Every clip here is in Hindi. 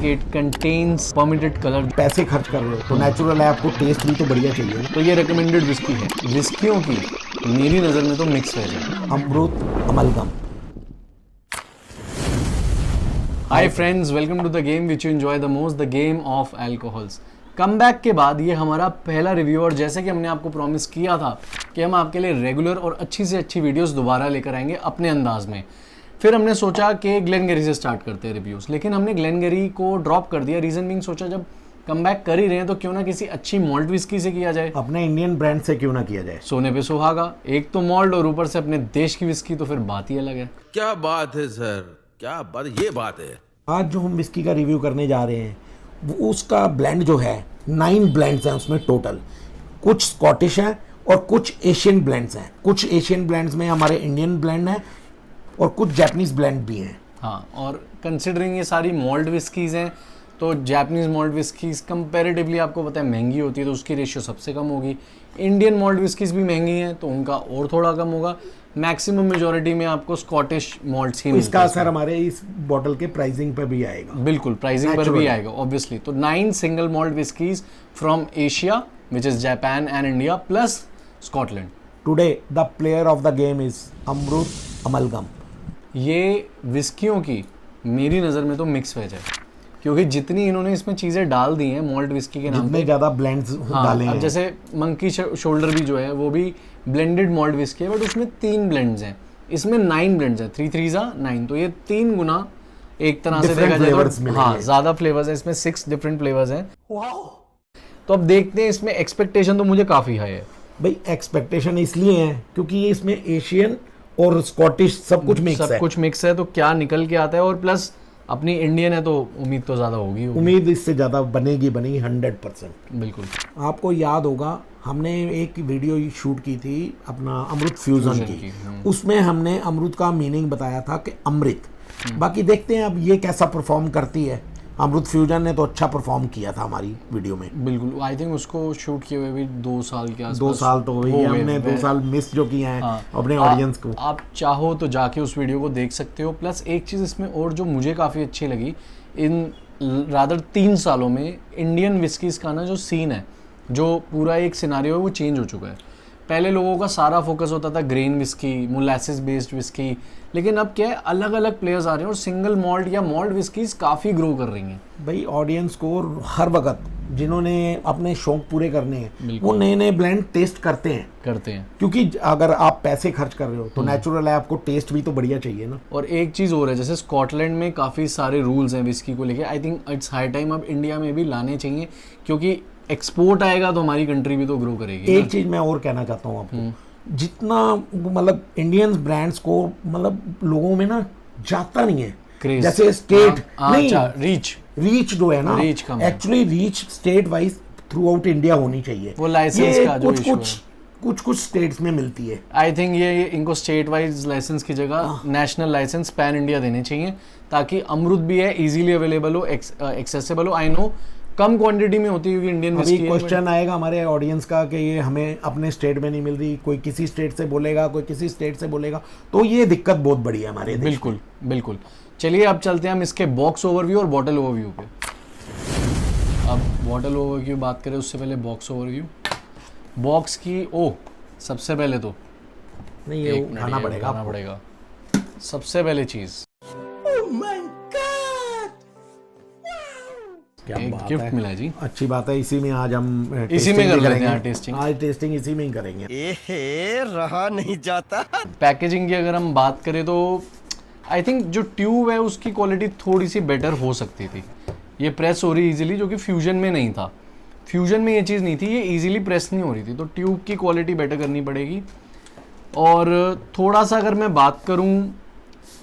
कि इट कंटेन्स परमिटेड कलर। पैसे खर्च कर रहे हो तो नेचुरल है, आपको टेस्ट भी तो बढ़िया चाहिए। तो ये रिकमेंडेड विस्की है। विस्कियों की मेरी नज़र में तो मिक्स वेज है। Amrut amalgam. Hi friends, welcome to the game which you enjoy the most, the game of alcohols. Come back के बाद ये हमारा पहला रिव्यू, और जैसे कि हमने आपको प्रॉमिस किया था कि हम आपके लिए रेगुलर और अच्छी से अच्छी वीडियोस दोबारा लेकर आएंगे अपने अंदाज में। फिर हमने सोचा कि ग्लेनगेरी से स्टार्ट करते हैं रिव्यूज़, लेकिन हमने ग्लेनगेरी को ड्रॉप कर दिया। रीज़न बीइंग, सोचा जब कम बैक कर ही रहे हैं तो क्यों ना किसी अच्छी मॉल्ट विस्की से किया जाए, अपने इंडियन ब्रांड से क्यों ना किया जाए। सोने पे सुहागा, एक तो मॉल्ट और ऊपर से अपने देश की विस्की, तो फिर बात ही अलग है। क्या बात है सर, क्या बात, ये बात है। आज जो हम विस्की का रिव्यू करने जा रहे हैं वो उसका ब्लेंड जो है 9 ब्लेंड्स हैं उसमें टोटल। कुछ स्कॉटिश हैं और कुछ एशियन ब्लेंड्स हैं। कुछ एशियन ब्लेंड्स में हमारे इंडियन ब्लेंड हैं और कुछ जापानीज ब्लेंड भी हैं। हाँ, और कंसिडरिंग ये सारी मॉल्ट विस्कीज़ हैं तो जापानीज मॉल्ट विस्कीज़ कंपैरेटिवली आपको पता है महंगी होती है, तो उसकी रेशियो सबसे कम होगी। इंडियन मॉल्ट विस्कीज़ भी महंगी हैं तो उनका और थोड़ा कम होगा। मैक्सिमम मेजॉरिटी में आपको स्कॉटिश मॉल्ट्स ही मिलते हैं। इसका असर हमारे इस बॉटल के प्राइसिंग पर भी आएगा। बिल्कुल, प्राइसिंग पर भी आएगा ऑब्वियसली। तो 9 single malt whiskies from Asia which is Japan and India plus Scotland. Today the player of the game is Amrut amalgam. ये विस्कियों की मेरी नज़र में तो मिक्स वेज है, क्योंकि जितनी इन्होंने इसमें चीज़ें डाल दी हैं मॉल्ट विस्की के नाम पे, ज़्यादा ब्लेंड्स डाले हैं। अब जैसे मंकी शोल्डर भी जो है वो भी ब्लेंडेड मॉल्ट विस्की है, बट उसमें 3 ब्लेंड्स हैं, इसमें 9 ब्लेंड्स हैं। 3 3 9, तो ये 3 गुना एक तरह से देखा जाए तो हाँ ज़्यादा फ्लेवर्स हैं इसमें। 6 डिफरेंट फ्लेवर्स हैं। तो अब देखते हैं, इसमें एक्सपेक्टेशन तो मुझे काफ़ी हाई है भाई। एक्सपेक्टेशन इसलिए है क्योंकि ये इसमें एशियन और स्कॉटिश सब कुछ मिक्स है। तो क्या निकल के आता है, और प्लस अपनी इंडियन है तो उम्मीद तो ज़्यादा होगी। उम्मीद इससे ज़्यादा बनेगी 100%। बिल्कुल। आपको याद होगा हमने एक वीडियो शूट की थी अपना अमृत फ्यूजन की। उसमें हमने अमृत का मीनिंग बताया था कि अमृत। बाकी देखते हैं अब ये कैसा परफॉर्म करती है। अमृत फ्यूजन ने तो अच्छा परफॉर्म किया था हमारी वीडियो में। बिल्कुल, आई थिंक उसको शूट किए हुए भी 2 साल के आसपास। 2 साल तो वही हमने 2 साल मिस जो किए हैं अपने ऑडियंस को। आप चाहो तो जाके उस वीडियो को देख सकते हो। प्लस एक चीज़ इसमें और जो मुझे काफ़ी अच्छी लगी, इन रादर 3 सालों में इंडियन विस्कीज़ का ना जो सीन है, जो पूरा एक सिनारियो है, वो चेंज हो चुका है। पहले लोगों का सारा फोकस होता था grain whisky, molasses based whisky, लेकिन अब क्या है, अलग अलग प्लेयर्स आ रहे हैं और सिंगल मॉल्ट या मॉल्ट विस्कीज काफ़ी ग्रो कर रही हैं। भाई ऑडियंस को हर वक्त जिन्होंने अपने शौक पूरे करने हैं वो नए नए ब्लेंड टेस्ट करते हैं, क्योंकि अगर आप पैसे खर्च कर रहे हो तो नेचुरल है, आपको टेस्ट भी तो बढ़िया चाहिए ना। और एक चीज़ और है, जैसे स्कॉटलैंड में काफ़ी सारे रूल्स हैं विस्की को लेके। I think it's high time अब इंडिया में भी लाने चाहिए, क्योंकि एक्सपोर्ट आएगा तो हमारी कंट्री भी तो ग्रो करेगी। एक चीज मैं और कहना चाहता हूँ आपको, जितना मतलब इंडियन ब्रांड्स को मतलब लोगों में ना जाता नहीं है क्रेज। जैसे स्टेट नहीं, रीच जो है ना, actually reach state wise through out India होनी चाहिए। वो लाइसेंस का जो इशू है कुछ स्टेट्स में मिलती है। आई थिंक ये इनको स्टेट वाइज लाइसेंस की जगह नेशनल लाइसेंस पैन इंडिया देने चाहिए, ताकि अमृत भी है इजीली अवेलेबल हो, एक्सेसिबल हो। आई नो कम क्वांटिटी में होती है क्योंकि इंडियन विस्की है। क्वेश्चन आएगा हमारे ऑडियंस का कि ये हमें अपने स्टेट में नहीं मिल रही, कोई किसी स्टेट से बोलेगा, कोई किसी स्टेट से बोलेगा, तो ये दिक्कत बहुत बड़ी है हमारे देश। बिल्कुल बिल्कुल। चलिए अब चलते हैं हम इसके बॉक्स ओवरव्यू और बॉटल ओवरव्यू पे। अब बॉटल ओवरव्यू की बात करें उससे पहले बॉक्स ओवरव्यू। बॉक्स की सबसे पहले तो नहीं, ये खाना पड़ेगा सबसे पहले चीज। एक गिफ्ट मिला जी, अच्छी बात है। इसी में आज हम इसी में कर लेते हैं टेस्टिंग। आज टेस्टिंग इसी में ही करेंगे। रहा नहीं जाता। पैकेजिंग की अगर हम बात करें तो आई थिंक जो ट्यूब है उसकी क्वालिटी थोड़ी सी बेटर हो सकती थी। ये प्रेस हो रही इजीली, जो कि फ्यूजन में नहीं था। फ्यूजन में ये चीज़ नहीं थी, ये इजीली प्रेस नहीं हो रही थी, तो ट्यूब की क्वालिटी बेटर करनी पड़ेगी। और थोड़ा सा अगर मैं बात करूँ,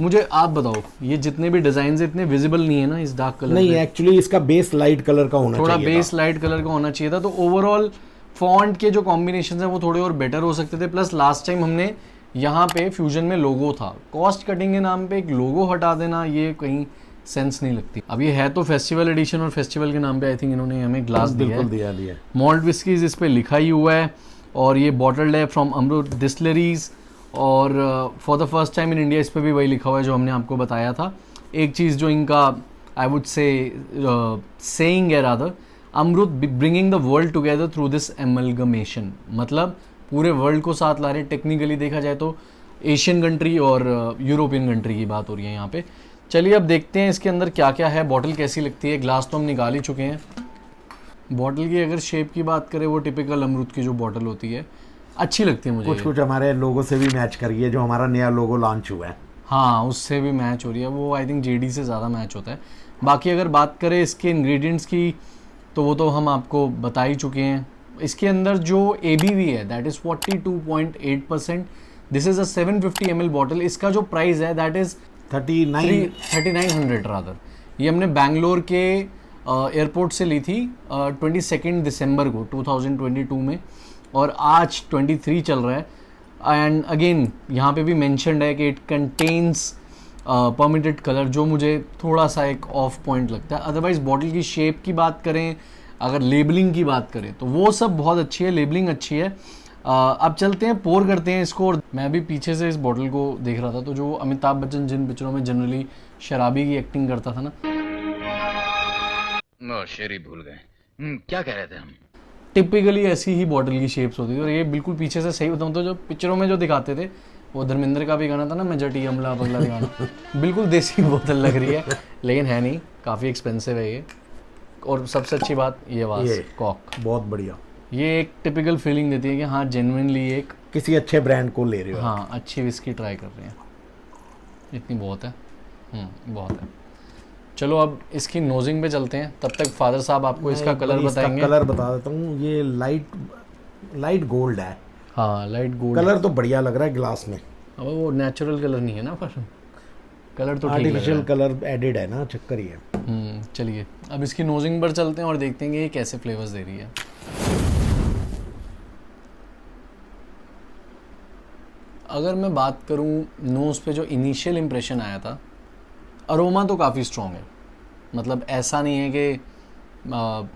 मुझे आप बताओ, ये जितने भी डिजाइन इतने विजिबल नहीं है ना इस डार्क कलर नहीं, एक्चुअली इसका बेस लाइट कलर का होना चाहिए, थोड़ा बेस लाइट कलर का होना चाहिए था। तो ओवरऑल फॉन्ट के जो कॉम्बिनेशन है वो थोड़े और बेटर हो सकते थे। प्लस लास्ट टाइम हमने यहाँ पे फ्यूजन में लोगो था, कॉस्ट कटिंग के नाम पे एक लोगो हटा देना, ये कहीं सेंस नहीं लगती। अब ये है तो फेस्टिवल एडिशन, और फेस्टिवल के नाम पे आई थिंक इन्होंने हमें ग्लास दिया। मॉल्ट विस्कीज इस पे लिखा ही हुआ है, और ये बॉटल्ड है फ्रॉम अमृत डिस्टिलरीज, और for the first time in India इस पर भी वही लिखा हुआ है जो हमने आपको बताया था। एक चीज़ जो इनका आई वुड से सेइंग है rather, Amrit bringing the world together through this amalgamation, मतलब पूरे वर्ल्ड को साथ ला रहे हैं। टेक्निकली देखा जाए तो एशियन कंट्री और यूरोपियन कंट्री की बात हो रही है यहाँ पे। चलिए अब देखते हैं इसके अंदर क्या क्या है, बॉटल कैसी लगती है। ग्लास तो हम निकाल ही चुके हैं। बॉटल की अगर शेप की बात करें, वो टिपिकल अमरूद की जो बॉटल होती है, अच्छी लगती है मुझे। कुछ कुछ हमारे लोगो से भी मैच कर रही है, जो हमारा नया लोगो लॉन्च हुआ है। हाँ, उससे भी मैच हो रही है, वो आई थिंक जेडी से ज़्यादा मैच होता है। बाकी अगर बात करें इसके इंग्रेडिएंट्स की, तो वो तो हम आपको बता ही चुके हैं। इसके अंदर जो ABV है that is 42.8%। This is a 750 ml bottle. इसका जो प्राइस है दैट इज़ 3900 रादर। ये हमने बैंगलोर के एयरपोर्ट से ली थी 22 दिसंबर को 2022 में, और आज 23 चल रहा है। एंड अगेन यहाँ पे भी मेंशन्ड है कि इट कंटेन्स परमिटेड कलर, जो मुझे थोड़ा सा एक ऑफ पॉइंट लगता है। अदरवाइज बॉटल की शेप की बात करें, अगर लेबलिंग की बात करें, तो वो सब बहुत अच्छी है, लेबलिंग अच्छी है। अब चलते हैं, पोर करते हैं इसको। और मैं भी पीछे से इस बॉटल को देख रहा था, तो जो अमिताभ बच्चन जिन पिक्चरों में जनरली शराबी की एक्टिंग करता था ना, शेरी भूल गए। क्या कह रहे थे हम? टिपिकली ऐसी ही बॉटल की शेप्स होती थी। और ये बिल्कुल पीछे से सही बताऊँ तो जो पिक्चरों में जो दिखाते थे, वो धर्मेंद्र का भी गाना था ना, मैं जटी अमला पगला गाना, बिल्कुल देसी बोतल लग रही है, लेकिन है नहीं, काफ़ी एक्सपेंसिव है ये। और सबसे अच्छी बात ये वास कॉक, बहुत बढ़िया। ये एक टिपिकल फीलिंग देती है कि हाँ जेन्युइनली एक किसी अच्छे ब्रांड को ले रहे हो। हाँ, अच्छी विस्की ट्राई कर रहे हैं। इतनी बहुत है, बहुत है। चलो अब इसकी नोजिंग पे चलते हैं, तब तक फादर साहब आपको इसका कलर बताएंगे। कलर बता देता हूँ, ये लाइट गोल्ड है। हाँ, लाइट गोल्ड कलर तो बढ़िया लग रहा है ग्लास में। अब वो नेचुरल कलर नहीं है ना, पर कलर तो आर्टिफिशियल कलर एडिड है ना, चक्कर ही है। चलिए अब इसकी नोजिंग पर चलते हैं और देखते हैं कि ये कैसे फ्लेवर्स दे रही है। अगर मैं बात करूं नोज़ पे जो इनिशियल इम्प्रेशन आया था, अरोमा तो काफ़ी स्ट्रॉन्ग है। मतलब ऐसा नहीं है कि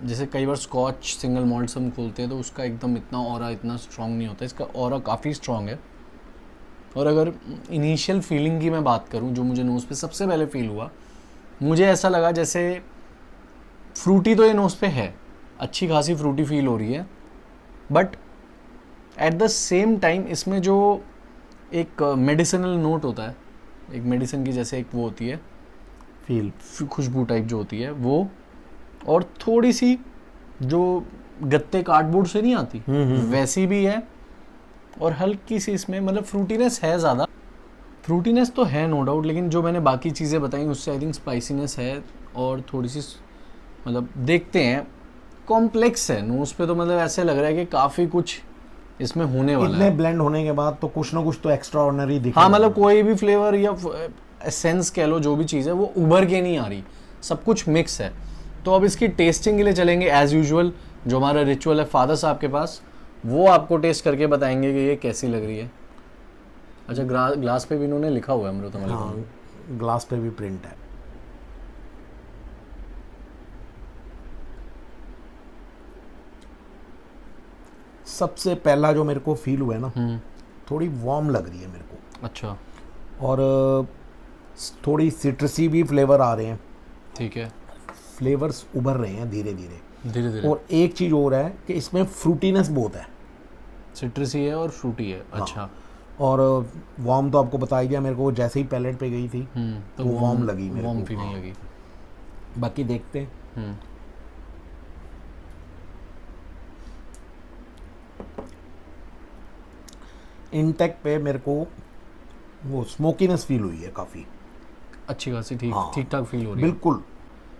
जैसे कई बार स्कॉच सिंगल मॉल्ट हम खोलते हैं तो उसका एकदम इतना ऑरा इतना स्ट्रॉन्ग नहीं होता, इसका ऑरा काफ़ी स्ट्रॉन्ग है। और अगर इनिशियल फीलिंग की मैं बात करूं, जो मुझे नोज़ पे सबसे पहले फील हुआ, मुझे ऐसा लगा जैसे फ्रूटी तो ये नोज़ पे है, अच्छी खासी फ्रूटी फील हो रही है, but at the same time इसमें जो एक मेडिसिनल नोट होता है, एक मेडिसिन की जैसे एक वो होती है फील, खुशबू टाइप जो होती है वो, और थोड़ी सी जो गत्ते कार्डबोर्ड से नहीं आती वैसी भी है, और हल्की सी इसमें मतलब फ्रूटीनेस है, ज़्यादा फ्रूटीनेस तो है नो डाउट, लेकिन जो मैंने बाकी चीज़ें बताई उससे आई थिंक स्पाइसीनेस है और थोड़ी सी मतलब देखते हैं कॉम्प्लेक्स है नोज़ पे, तो मतलब ऐसे लग रहा है कि काफ़ी कुछ इसमें होने वाला है। इतने ब्लेंड होने के बाद तो कुछ ना कुछ तो एक्स्ट्रा ऑर्डिनरी दिखेगा। हाँ, मतलब कोई भी फ्लेवर या एसेंस कह लो, जो भी चीज़ है वो उभर के नहीं आ रही, सब कुछ मिक्स है। तो अब इसकी टेस्टिंग के लिए चलेंगे एज़ यूजुअल, जो हमारा रिचुअल है फादर साहब के पास, वो आपको टेस्ट करके बताएंगे कि ये कैसी लग रही है। अच्छा, ग्लास पे भी इन्होंने लिखा हुआ है अमृत अमल। हाँ, ग्लास पे भी प्रिंट है। सबसे पहला जो मेरे को फील हुआ है ना, थोड़ी वार्म लग रही है मेरे को। अच्छा, और थोड़ी सिट्रसी भी फ्लेवर आ रहे हैं। ठीक है, फ्लेवर्स उभर रहे हैं धीरे धीरे धीरे धीरे। और एक चीज़ और है कि इसमें फ्रूटीनेस बहुत है, सिट्रसी है और फ्रूटी है। हाँ। अच्छा, और वार्म तो आपको बता ही दिया मेरे को, जैसे ही पैलेट पे गई थी तो वो वार्म लगी मेरे वार्म को। फीलिंग हाँ। लगी। बाकी देखते हैं। इनटेक पे मेरे को वो स्मोकीनेस फील हुई है काफ़ी अच्छी खासी, ठीक हाँ। ठीक ठाक फील हो रही है। बिल्कुल।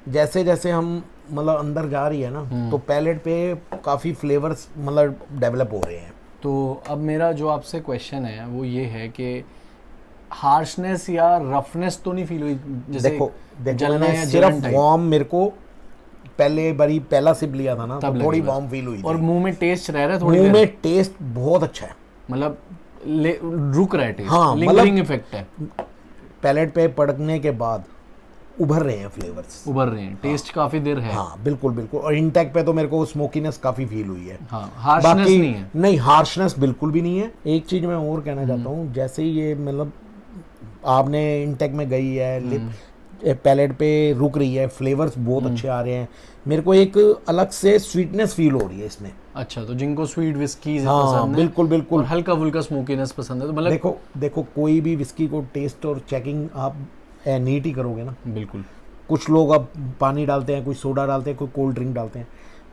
जैसे जैसे हम मतलब अंदर जा रही है ना, तो पैलेट पे काफ़ी फ्लेवर्स मतलब डेवलप हो रहे हैं। तो अब मेरा जो आपसे क्वेश्चन है वो ये है कि हार्शनेस या रफनेस तो नहीं फील हुई, जैसे देखो जलना मैंने या सिर्फ जलन टाइप? वार्म, मेरे को पहला सिप लिया था ना, तब तो थोड़ी लगी बस। वार्म फील हुई थी। और मुंह में टेस्ट रह रहा है थोड़ी मुंह देर? में टेस्ट बहुत अच्छा है, मतलब रुक रहा है टेस्ट, हाँ, लिंगरिंग मतलब इफेक्ट है, पैलेट पे पड़कने के बाद उभर रहे हैं फ्लेवर्स, उभर रहे हैं, टेस्ट काफी देर है। हाँ बिल्कुल बिल्कुल। और इंटेक पे तो मेरे को स्मोकीनेस काफ़ी फील हुई है। हाँ, हार्शनेस बाकी नहीं है। नहीं, हार्शनेस बिल्कुल भी नहीं है। एक चीज़ मैं और कहना चाहता हूँ, जैसे ही ये मतलब आपने इंटेक में गई है लिप, पैलेट पे रुक रही है, फ्लेवर्स बहुत अच्छे आ रहे हैं, मेरे को एक अलग से स्वीटनेस फील हो रही है इसमें। अच्छा, तो जिनको स्वीट विस्की हाँ, पसंद है, बिल्कुल बिल्कुल, और हल्का फुल्का स्मोकीनेस पसंद है, तो मतलब देखो देखो कोई भी विस्की को टेस्ट और चेकिंग आप नीट ही करोगे ना। बिल्कुल। कुछ लोग अब पानी डालते हैं, कोई सोडा डालते हैं, कोई कोल्ड ड्रिंक डालते हैं,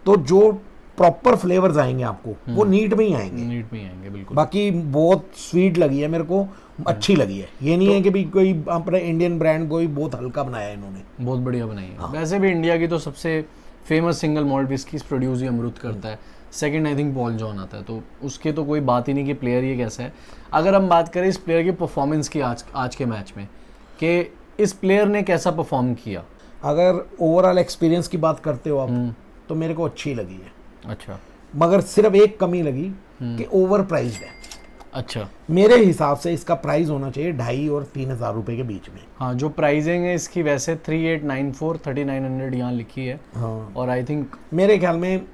तो जो प्रॉपर फ्लेवर्स आएंगे आपको वो नीट में ही आएंगे। नीट में ही आएंगे, बिल्कुल। बाकी बहुत स्वीट लगी है मेरे को, अच्छी लगी है। ये नहीं है कि भी कोई अपने इंडियन ब्रांड को ही बहुत हल्का बनाया है इन्होंने। बहुत बढ़िया बनाई है। वैसे भी इंडिया की तो सबसे famous single malt whiskies produce ही अमृत करता है। Second I think Paul John आता है, तो उसके तो कोई बात ही नहीं कि प्लेयर ये कैसा है। अगर हम बात करें इस प्लेयर की परफॉर्मेंस की आज के मैच में, कि इस प्लेयर ने कैसा परफॉर्म किया, अगर ओवरऑल एक्सपीरियंस की बात करते हो आप, तो मेरे को अच्छी लगी है। अच्छा। मगर सिर्फ एक कमी लगी कि ओवर प्राइस्ड है। अच्छा, मेरे हिसाब से इसका प्राइस होना चाहिए 2,500 और 3,000 रुपए के बीच में। हाँ, जो प्राइसिंग है इसकी वैसे 3894 3900 यहाँ लिखी है। हाँ, और आई थिंक मेरे ख्याल में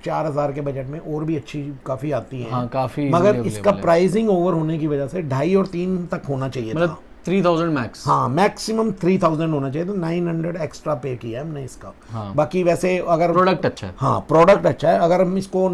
4,000 के बजट में और भी अच्छी काफ़ी आती है। हाँ, काफ़ी मगर easily इसका available है। प्राइसिंग ओवर होने की वजह से 2,500 और 3 तक होना चाहिए था। मतलब 3000 मैक्स। हाँ, मैक्सिमम 3,000 होना चाहिए, तो 900 एक्स्ट्रा पे किया है हमने इसका। हाँ। बाकी वैसे अगर प्रोडक्ट अच्छा है। हाँ, प्रोडक्ट अच्छा है। अगर हम इसको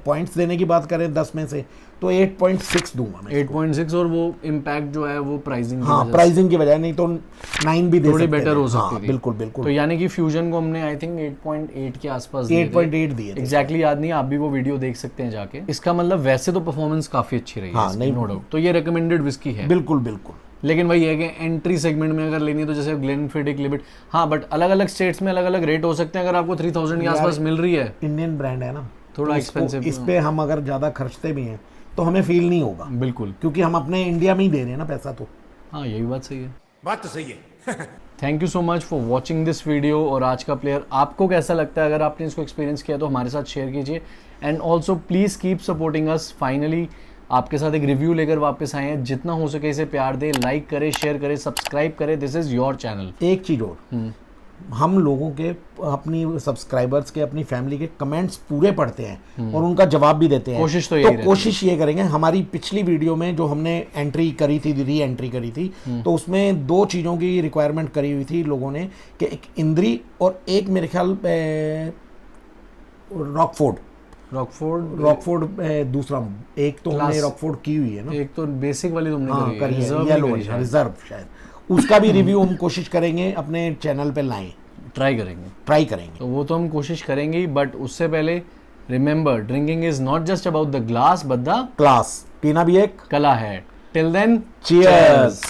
पॉइंट्स देने की बात करें 10 में से, तो 8.6 दूंगा मैं। 8.6, और वो इम्पैक्ट जो है वो प्राइसिंग हाँ, प्राइसिंग की वजह, नहीं तो 9 भी दे थोड़ी सकते बेटर थे। हो सकती हाँ, थी। बिल्कुल बिल्कुल। तो यानी कि फ्यूजन को हमने आई थिंक 8.8 के आसपास दिए थे। 8.8 दिए थे। एग्जैक्टली याद नहीं, आप भी वो वीडियो देख सकते हैं जाके। इसका मतलब वैसे तो परफॉर्मेंस काफी अच्छी रही हाँ, है, नहीं, नो डाउट। तो ये रिकमेंडेड विस्की है, बिल्कुल बिल्कुल। लेकिन वही है कि एंट्री सेगमेंट में अगर लेनी है तो जैसे ग्लेनफिडिक लिमिट, हाँ, बट अलग अलग स्टेट्स में अलग अलग रेट हो सकते हैं। अगर आपको 3000 के आसपास मिल रही है, इंडियन ब्रांड है ना, थोड़ा तो एक्सपेंसिव, इस पे हम अगर ज़्यादा खर्चते भी हैं तो हमें फील नहीं होगा, बिल्कुल। क्योंकि हम अपने इंडिया में ही दे रहे हैं ना पैसा। तो हाँ, यही बात सही है। बात तो सही है। Thank you so much for watching this video. और आज का प्लेयर आपको कैसा लगता है? अगर आपने इसको एक्सपीरियंस किया तो हमारे साथ शेयर कीजिए, and also please keep supporting us. Finally आपके साथ एक रिव्यू लेकर वापस आए हैं। जितना हो सके इसे प्यार दे, लाइक करे, शेयर करे, सब्सक्राइब करे। This is your channel. एक चीज़ और, हम लोगों के, अपनी सब्सक्राइबर्स के, अपनी फैमिली के कमेंट्स पूरे पढ़ते हैं और उनका जवाब भी देते हैं। कोशिश तो यही रहती है। कोशिश ये करेंगे, हमारी पिछली वीडियो में जो हमने एंट्री करी थी, री एंट्री करी थी, तो उसमें 2 चीज़ों की रिक्वायरमेंट करी हुई थी लोगों ने, कि एक इंद्री और एक मेरे ख्याल रॉकफोर्ड दूसरा, एक तो हमने रॉकफोर्ड की हुई है ना, एक तो बेसिक वाली तुमने हाँ करी करी है, रिजर्व येलो नहीं करी शायद। रिजर्व शायद, उसका भी रिव्यू हम कोशिश करेंगे अपने चैनल पे लाएं, ट्राई करेंगे। तो वो तो हम कोशिश करेंगे ही, बट उससे पहले remember, drinking is not just about the glass but the class, पीना भी एक कला है। Till then, cheers.